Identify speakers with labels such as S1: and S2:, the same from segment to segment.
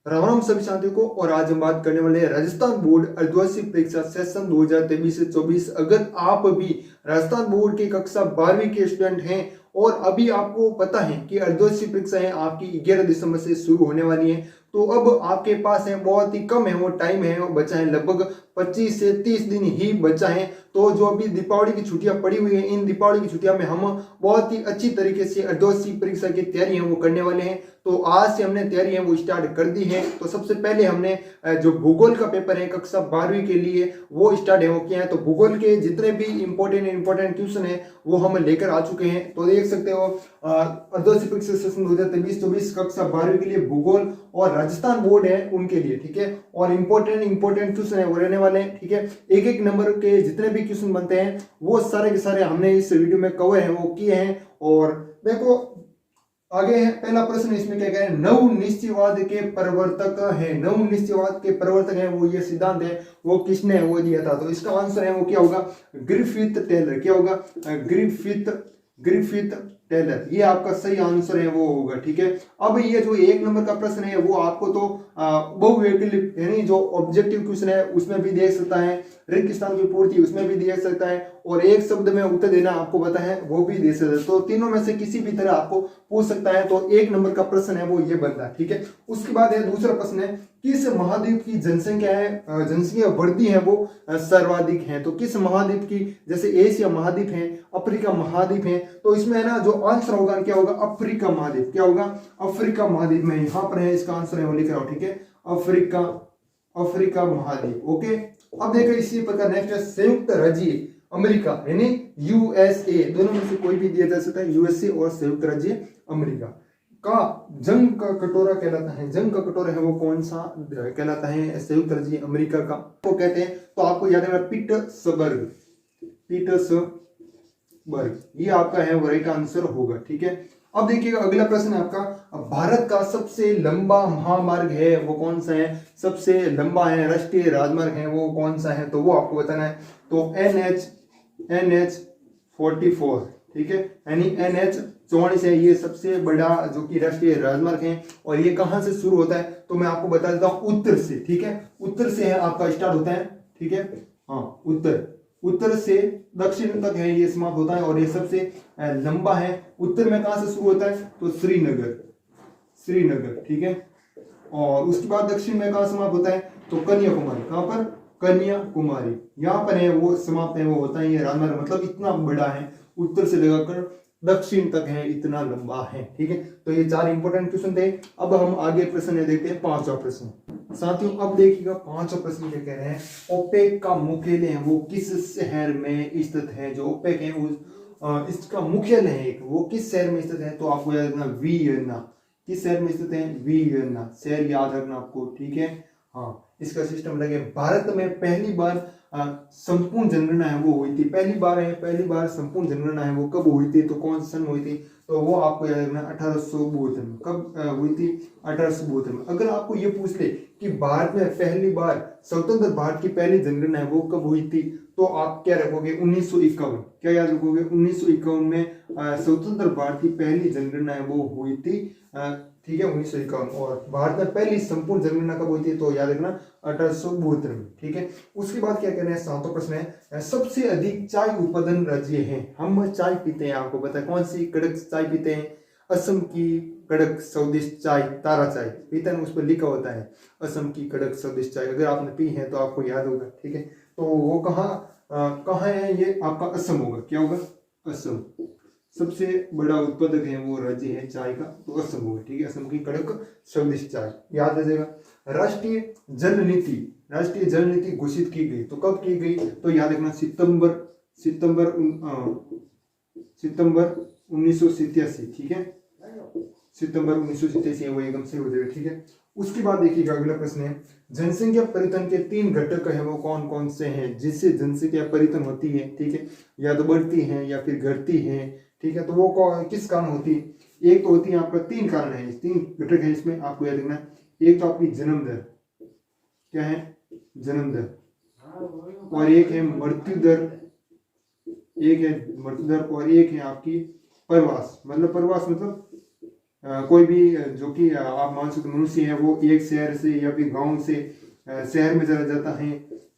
S1: राम राम सभी साथियों को। और आज हम बात करने वाले हैं राजस्थान बोर्ड अर्धवार्षिक परीक्षा सेशन 2023 से 24। अगर आप भी राजस्थान बोर्ड की कक्षा 12वीं के स्टूडेंट हैं और अभी आपको पता है कि अर्धवार्षिक परीक्षाएं आपकी 11 दिसंबर से शुरू होने वाली हैं, तो अब आपके पास है बहुत ही कम है वो टाइम है वो बचा है, लगभग 25 से 30 दिन ही बचा है। तो जो अभी दीपावली की छुट्टियां पड़ी हुई हैं, इन दीपावली की छुट्टियां में हम बहुत ही अच्छी तरीके से अर्धवार्षिक परीक्षा की तैयारी है वो करने वाले हैं। तो आज से हमने तैयारी है वो स्टार्ट कर दी है। तो सबसे पहले हमने जो भूगोल का पेपर है कक्षा 12वीं के लिए वो स्टार्ट है वो किया है। तो भूगोल के जितने भी इंपॉर्टेंट क्वेश्चन है वो हम लेकर आ चुके हैं। तो देख सकते हो अर्धवार्षिक परीक्षा सेशन 2023-24 कक्षा 12वीं के लिए भूगोल और राजस्थान बोर्ड है उनके लिए, ठीक है। और इंपॉर्टेंट क्वेश्चन है वो रहने वाले हैं, ठीक है। एक एक नंबर के जितने भी क्वेश्चन बनते हैं वो सारे के सारे हमने इस वीडियो में कवर है वो किए हैं। और देखो आगे है पहला प्रश्न, इसमें क्या कह रहे हैं, नव निश्चयवाद के प्रवर्तक है। नव निश्चयवाद के प्रवर्तक है वो ये सिद्धांत है वो किसने वो दिया था। तो इसका आंसर है वो क्या होगा, ग्रिफिथ टेलर। क्या होगा, ग्रिफिथ टेलर, ये आपका सही आंसर है वो होगा, ठीक है। अब ये जो एक नंबर का प्रश्न है वो आपको तो बहुविकल्प यानी जो ऑब्जेक्टिव क्वेश्चन है उसमें भी देख सकता है, रिक्त स्थान की पूर्ति उसमें भी देख सकता है, और एक शब्द में उत्तर देना आपको पता है वो भी दे सकता है। तो तीनों में से किसी भी तरह आपको पूछ सकता है। तो एक नंबर का प्रश्न है वो ये बनता है, ठीक है। उसके बाद है दूसरा प्रश्न है, किस महाद्वीप की जनसंख्या है जनसंख्या वृद्धि है वो सर्वाधिक है। तो किस महाद्वीप की, जैसे एशिया महाद्वीप है, अफ्रीका महाद्वीप है, तो इसमें है ना जो आंसर होगा क्या होगा, अफ्रीका महाद्वीप। क्या होगा, अफ्रीका महाद्वीप में यहाँ पर है इसका आंसर है वो लिख रहा हूं, ठीक है, अफ्रीका महाद्वीप। ओके, अब देखो इसी प्रकार नेक्स्ट है संयुक्त राज्य अमेरिका यानी यूएसए, दोनों में से कोई भी दिया जा सकता है, यूएसए और संयुक्त राज्य अमेरिका का जंग का कटोरा कहलाता है। जंग का कटोरा है वो कौन सा कहलाता है, संयुक्त राज्य अमेरिका का वो कहते हैं। तो आपको याद है पीटर्सबर्ग, ये आपका है वो राइट आंसर होगा, ठीक है। अब देखिएगा अगला प्रश्न है आपका, भारत का सबसे लंबा महामार्ग है वो कौन सा है, सबसे लंबा है राष्ट्रीय राजमार्ग है वो कौन सा है, तो वो आपको बताना है। तो NH44, ठीक है, यानी NH44 है ये सबसे बड़ा जो कि राष्ट्रीय राजमार्ग है। और ये कहां से शुरू होता है, तो मैं आपको बता देता हूं उत्तर से, ठीक है, उत्तर से है आपका स्टार्ट होता है, ठीक है। हाँ, उत्तर से दक्षिण तक है ये समाप्त होता है, और ये सबसे लंबा है। उत्तर में कहां से शुरू होता है, तो श्रीनगर, ठीक है। और उसके बाद दक्षिण में कहां समाप्त होता है, तो कन्याकुमारी। कहां पर, कन्याकुमारी, यहाँ पर है वो समाप्त है वो होता है ये राजमार्ग। मतलब इतना बड़ा है, उत्तर से लेकर दक्षिण तक है, इतना लंबा है, ठीक है। तो ये चार इंपॉर्टेंट क्वेश्चन थे। अब हम आगे प्रश्न देखते हैं पांचवा प्रश्न। साथियों अब देखिएगा पांचवा प्रश्न क्या कह रहे हैं, ओपेक का मुख्यालय है वो किस शहर में स्थित है। जो ओपेक है इसका मुख्यालय है वो किस शहर में स्थित है, तो आपको याद रखना वियना। किस शहर में स्थित है, वियना, शहर याद रखना आपको, ठीक है। हाँ, इसका सिस्टम लगे। भारत में पहली बार संपूर्ण जनगणना है वो हुई थी, पहली बार संपूर्ण जनगणना है वो कब हुई थी, तो कौन सन हुई थी, तो वो आपको याद रखना 1872 में। कब हुई थी, 1872 में। अगर आपको ये पूछ ले कि भारत में पहली बार स्वतंत्र भारत की पहली जनगणना है वो कब हुई थी, तो आप क्या रखोगे, 1951। क्या याद रखोगे, 1951 में स्वतंत्र भारत की पहली जनगणना है वो हुई थी, ठीक है, 1951। और भारत में पहली संपूर्ण जनगणना कब हुई थी, तो याद रखना 1872 में, ठीक है। उसके बाद क्या कहना है, सातवां प्रश्न है, सबसे अधिक चाय उत्पादन राज्य है। हम चाय पीते हैं, आपको पता है कौन सी कड़क चाय पीते हैं, असम की कड़क स्वादिष्ट चाय, तारा चाय पीते हैं, उस पर लिखा होता है असम की कड़क स्वादिष्ट चाय। अगर आपने पी है तो आपको याद होगा, ठीक है। तो वो कहाँ है, ये आपका असम होगा। क्या होगा, असम। सबसे बड़ा उत्पादक है वो राज्य है चाय का, तो असम होगा, ठीक है, असम की कड़क स्वादिष्ट चाय याद रखिएगा। राष्ट्रीय जल नीति घोषित की गई, तो कब की गई, तो याद रखना सितंबर 1987, ठीक है, सितंबर 1987 वो एकदम सही हो जाएगा, ठीक है। उसके बाद देखिएगा अगला प्रश्न है, जनसंख्या परिवर्तन के 3 घटक है वो कौन कौन से हैं जिससे जनसंख्या परिवर्तन होती है, ठीक है, या तो बढ़ती है या फिर घटती है, ठीक है। तो वो किस कारण होती है, एक तो होती है आपका 3 कारण है, 3 घटक है इसमें, आपको याद रखना। एक तो आपकी जन्म दर, क्या है, जन्म दर, और एक है मृत्यु दर, और एक है आपकी प्रवास मतलब कोई भी जो कि आप मान सकते मनुष्य है वो एक शहर से या फिर गांव से शहर में चला जाता है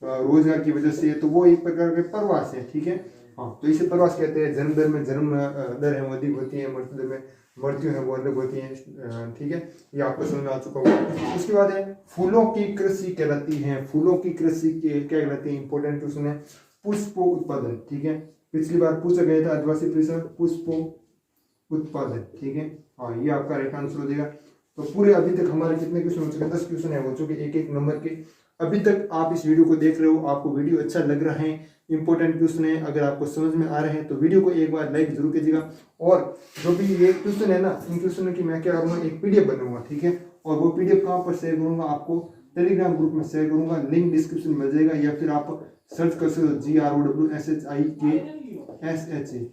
S1: रोजगार की वजह से, तो वो एक प्रकार के प्रवास है, ठीक है। हाँ, तो इसे प्रवास कहते हैं। जन्म दर में जन्म दर है वो अधिक होती है, मृत्यु दर में मृत्यु है वो अलग होती है, ठीक है। ये आपको समझ में आ चुका होगा। उसके बाद है फूलों की कृषि कहलाती है। फूलों की कृषि क्या कहलाती है, इंपॉर्टेंट क्वेश्चन है। पुष्प उत्पादन, ठीक है। पिछली बार पूछा गया था आदिवासी परिसर पुष्प उत्पादन, ठीक है। हाँ, ये आपका राइट आंसर हो जाएगा। तो पूरे अभी तक हमारे कितने क्वेश्चन हो चुके हैं, 10 क्वेश्चन है हो चुके, एक एक नंबर के। अभी तक आप इस वीडियो को देख रहे हो, आपको वीडियो अच्छा लग रहा है, इंपॉर्टेंट क्वेश्चन है, अगर आपको समझ में आ रहे हैं तो वीडियो को एक बार लाइक जरूर कीजिएगा। और जो भी ये क्वेश्चन है ना, इन क्वेश्चन की मैं क्या करूँगा, एक पीडीएफ बनाऊंगा, ठीक है। और वो पीडीएफ कहाँ पर शेयर करूंगा, आपको टेलीग्राम ग्रुप में शेयर करूंगा, लिंक डिस्क्रिप्शन में मिल जाएगा, या फिर आप सर्च कर सकते हो GROWSHIKSHA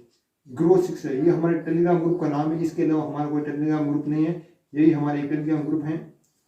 S1: ग्रो शिक्षा। ये हमारे टेलीग्राम ग्रुप का नाम है। इसके अलावा हमारा कोई टेलीग्राम ग्रुप नहीं है, यही हमारे टेलीग्राम ग्रुप है।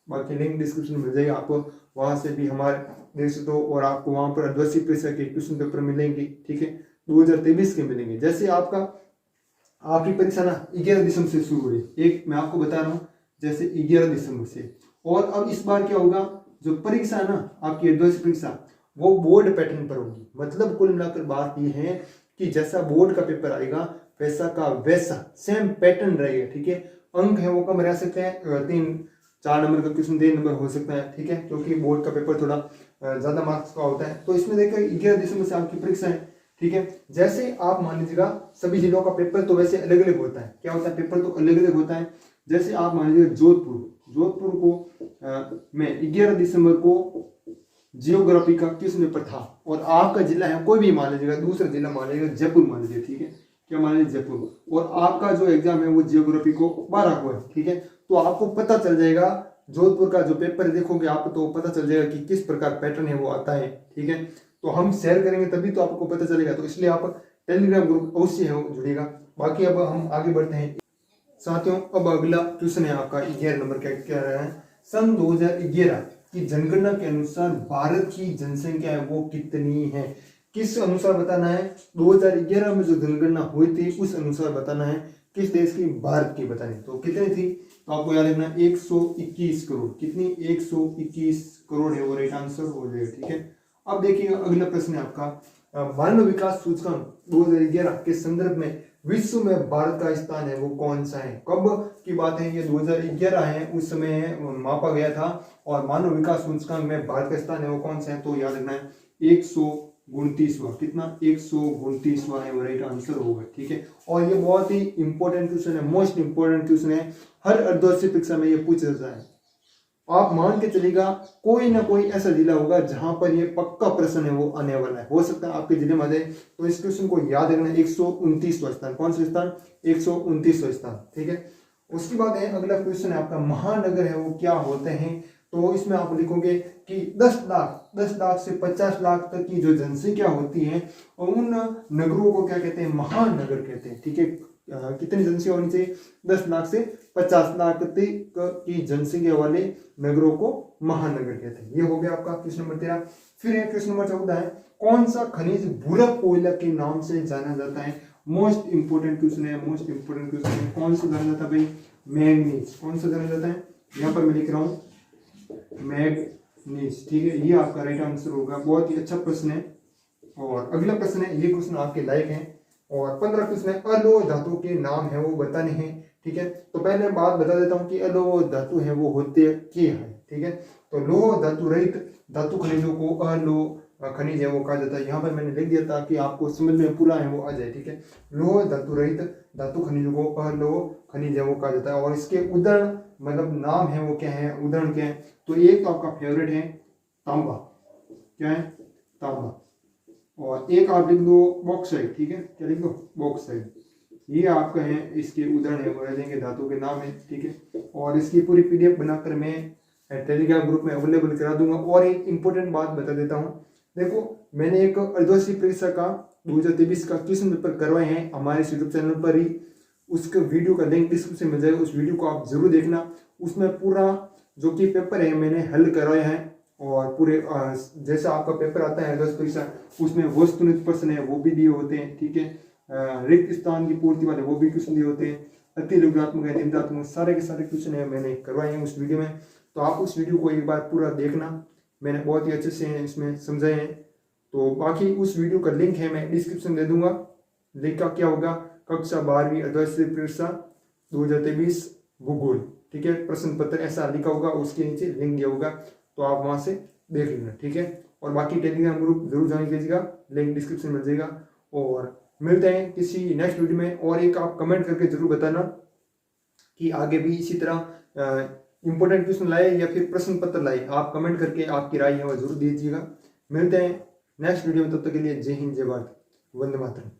S1: बाकी लिंक डिस्क्रिप्शन में मिल जाएगा, आपको वहां से भी हमारे देख सकते हो। और आपको वहां पर आदिवासी परिसर के क्वेश्चन पेपर मिलेंगे, ठीक है, 2023 के मिलेंगे। जैसे आपकी परीक्षा ना 11 दिसंबर से शुरू हुई, एक मैं आपको बता रहा हूँ, जैसे 11 दिसंबर से। और अब इस बार क्या होगा, जो परीक्षा है ना आपकी आदिवासी परीक्षा, वो बोर्ड पैटर्न पर होगी। मतलब कुल मिलाकर बात यह है कि जैसा बोर्ड का पेपर आएगा वैसा का वैसा सेम पैटर्न रहेगा, ठीक है। अंक है वो कम रह सकते हैं, 3-4 नंबर का क्वेश्चन 3 नंबर हो सकता है, ठीक है, क्योंकि बोर्ड का पेपर थोड़ा ज्यादा मार्क्स का होता है। तो इसमें देखिए 11 दिसंबर से आपकी परीक्षा है, ठीक है। जैसे आप मान लीजिएगा सभी जिलों का पेपर तो वैसे अलग अलग होता है, क्या होता है, पेपर तो अलग अलग होता है। जैसे आप मान लीजिए जोधपुर को में 11 दिसंबर को जियोग्राफी का क्वेश्चन पेपर था, और आपका जिला है कोई भी मान लीजिएगा, दूसरा जिला मान लीजिएगा, जयपुर मान लीजिए, ठीक है, क्या मान लीजिए जयपुर, और आपका जो एग्जाम है वो जियोग्राफी को 12 को है, ठीक है। तो आपको पता चल जाएगा, जोधपुर का जो पेपर देखोगे आप तो पता चल जाएगा कि किस प्रकार पैटर्न है वो आता है, ठीक है। तो हम शेयर करेंगे तभी तो आपको पता चलेगा, तो इसलिए आप टेलीग्राम ग्रुप अवश्य है जुड़ेगा। बाकी अब हम आगे बढ़ते हैं साथियों। अब अगला क्वेश्चन है आपका 11 नंबर का, क्या रहा है, सन 2011 की जनगणना के अनुसार भारत की जनसंख्या है वो कितनी है, किस अनुसार बताना है। 2011 में जो जनगणना हुई थी उस अनुसार बताना है, किस देश की, भारत की बतानी। तो कितनी थी, तो आपको याद रखना 121 करोड़। कितनी, 121 करोड़ है वो राइट आंसर हो जाएगा, ठीक है। अब देखिए अगला प्रश्न है आपका, मानव विकास सूचकांक 2011 के संदर्भ में विश्व में भारत का स्थान है वो कौन सा है। कब की बात है, ये 2011 है, उस समय मापा गया था। और मानव विकास सूचकांक में भारत का स्थान है वो कौन सा है, तो याद रखना है 129वां। कितना, 129वां है वो राइट आंसर होगा, ठीक है। और ये बहुत ही इंपॉर्टेंट क्वेश्चन है, मोस्ट इंपॉर्टेंट क्वेश्चन है, हर आदिवासी परीक्षा में ये पूछा जाता है। आप मान के चलेगा कोई ना कोई ऐसा जिला होगा जहां पर ये पक्का प्रश्न है वो आने वाला है, हो सकता है आपके जिले में आ जाए। तो इस क्वेश्चन को याद रखना, 129वां स्थान, कौन सा स्थान, 129वां स्थान, ठीक है। उसके बाद है अगला क्वेश्चन है आपका, महानगर है वो क्या होते हैं। तो इसमें आप लिखोगे कि 10 लाख से 50 लाख तक की जो जनसंख्या होती है उन नगरों को क्या कहते हैं, महानगर कहते हैं, ठीक है। कितनी जनसंख्या होनी चाहिए, 10 लाख से 50 लाख तक की जनसंख्या वाले नगरों को महानगर कहते हैं। ये हो गया आपका क्वेश्चन नंबर 13। फिर है क्वेश्चन नंबर 14 है, कौन सा खनिज भूरा कोयला के नाम से जाना जाता है। मोस्ट इंपोर्टेंट क्वेश्चन है, मोस्ट इंपोर्टेंट क्वेश्चन है, कौन सा जाना जाता है भाई, मैग्नीज। कौन सा जाना जाता है, यहाँ पर मैं लिख रहा हूँ मैग्नीज, ठीक है। ये आपका राइट आंसर होगा, बहुत ही अच्छा प्रश्न है। और अगला प्रश्न है, ये क्वेश्चन आपके लायक है। और 15 क्वेश्चन है, अलोह धातु के नाम है वो बताने हैं, ठीक है। तो पहले बात बता देता हूँ कि अलोह धातु है वो होते क्या है, ठीक है। तो लोह धातु रहित धातु खनिजों को अलोह खनिज है वो कहा जाता है। यहाँ पर मैंने लिख दिया था कि आपको समझ में पूरा है वो आ जाए, ठीक है। लोह धातु रहित धातु खनिजों को अलोह खनिज है वो कहा जाता है। और इसके उदाहरण मतलब नाम है वो क्या है, उदाहरण क्या है। तो एक तो आपका फेवरेट है तांबा, क्या है, तांबा। और एक आप लिख दो बॉक्साइट, ठीक है, क्या लिख दो, बॉक्साइट। ये आपका है, इसके उदाहरण है वो रह जाएंगे, धातु के नाम है, ठीक है। और इसकी पूरी पीडीएफ बनाकर मैं टेलीग्राम ग्रुप में अवेलेबल करा दूंगा। और एक इंपॉर्टेंट बात बता देता हूँ, देखो मैंने एक आदिवासी परीक्षा का 2023 का क्वेश्चन पेपर करवाए हैं हमारे यूट्यूब चैनल पर ही, उसके वीडियो का लिंक डिस्क्रिप्शन में मिल जाएगा, उस वीडियो को आप जरूर देखना। उसमें पूरा जो कि पेपर है मैंने हल करवाया है। और पूरे जैसा आपका पेपर आता है 10 परीक्षा, उसमें वस्तुनिष्ठ प्रश्न है वो भी दिए होते हैं, ठीक है। रिक्त स्थान की पूर्ति वाले वो भी क्वेश्चन दिए होते हैं। अति लघुत्मक है, दीर्घात्मक, सारे के सारे क्वेश्चन है मैंने करवाए हैं उस वीडियो में। तो आप उस वीडियो को एक बार पूरा देखना, मैंने बहुत ही अच्छे से इसमें समझाए हैं। तो बाकी उस वीडियो का लिंक है मैं डिस्क्रिप्शन दे दूंगा। लिंक का क्या होगा, कक्षा 12वीं अर्धवार्षिक परीक्षा 2023 भूगोल, ठीक है, प्रश्न पत्र ऐसा लिखा होगा, उसके नीचे लिंक दिया होगा, तो आप वहां से देख लेना, ठीक है। और बाकी टेलीग्राम ग्रुप जरूर ज्वाइन कीजिएगा, लिंक डिस्क्रिप्शन मिल जाएगा। और मिलते हैं किसी नेक्स्ट वीडियो में। और एक आप कमेंट करके जरूर बताना कि आगे भी इसी तरह इंपॉर्टेंट क्वेश्चन लाए या फिर प्रश्न पत्र लाए, आप कमेंट करके आपकी राय है वो जरूर दीजिएगा। मिलते हैं नेक्स्ट वीडियो में, तब तक के लिए जय हिंद, जय भारत, वंदे मातरम।